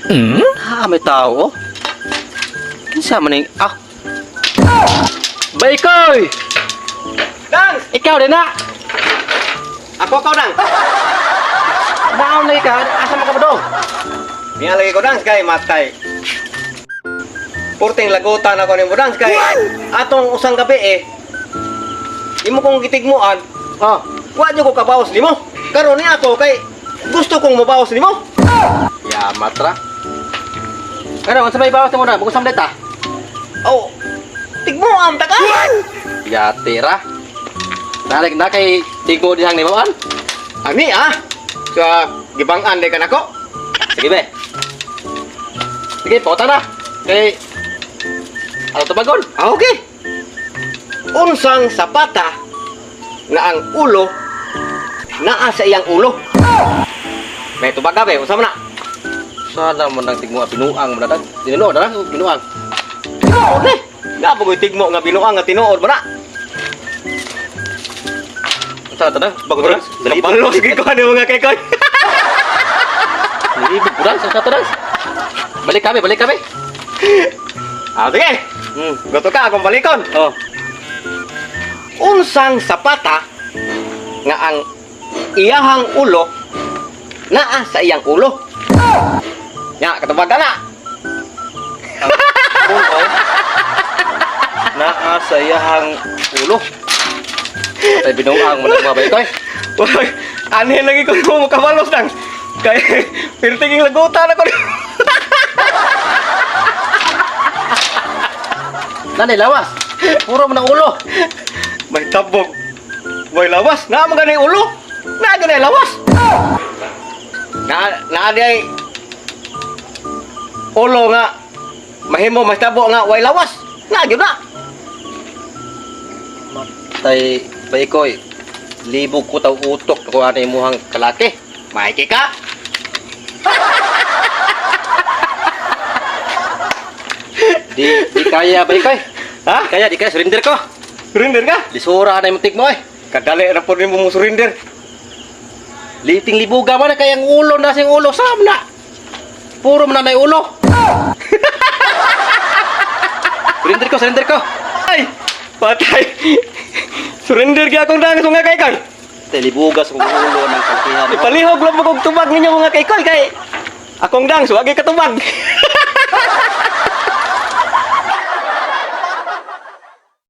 Ha, may tao. Kinsa man ning Baykoy! Dang! Ikaw din na. Ako Dang! Naon lagi ka? Asa man ka ba do? Niya lagi ko Dang kay matay. Purting lagutan ako ni mo Dang kay atong usang gabi imo kong gitigmuan. Oh, Wa nyo ko kabawas nimo. Karon ni ako kay gusto kong mabawas nimo. yamat ra. Ano, unsa may bawas mo na? Bugo samlet ta. Oh. Tigmuan ta ka. Yati ra. Nalik na kay tigo dihang ni Mawan. Ani sa gibangan de kanako. Sige be. Sige, pauta na. Kay ano tabagon? Okay. Unsang sapata nga ang ulo naa sa iyang ulo. May tubaga be, unsa man na? Sana mo nang tigmo pinuang mo na dag. Dinuno na pinuang. Tinuod ni. Nga po ko'y tigmo nga binuang nga tinuod mo na. Unsa ta na? Bago ra. Dali ba? Kapalo sige ko ano mga kay. Libo puran sa ta. Balik kami. Sige. Goto ka akong balikon. Oh. Unsang sapata nga ang iyahang ulo naa sa iyang ulo. Nya katubag ka na. Ulo. Naa sa iyahang ulo. Tay binuang mo na mga Baykoy. Uy, anhin lagi ko mo kabalos nang. Kay pirtiging lagutan ako. Nanay lawas. Puro mo ng ulo. May tabog. May lawas. Na mga ganay ulo. Na ganay lawas. Na ay ulo nga. Mahimo mas tabo nga way lawas. Na gyud na. Tay Baykoy. Libo ko taw utok ko ano imuhang kalaki. Maiki ka. Di kaya Baykoy. Ha? Di kaya surrender ko. Surrender ka? Disura na yung tik mo eh. Kadali ra po nimo mo surrender. Liting libuga man na kayang ulo na sing ulo sam na. Puro man na yung ulo. Surrender ko. Ay, patay. Surrender ka akong dang nga kay kay. Telibugas mo ulo ng kalkihan. Ipalihog lang mo kog tubag ninyo mga kay kay. Akong dang suwagi ka tubag.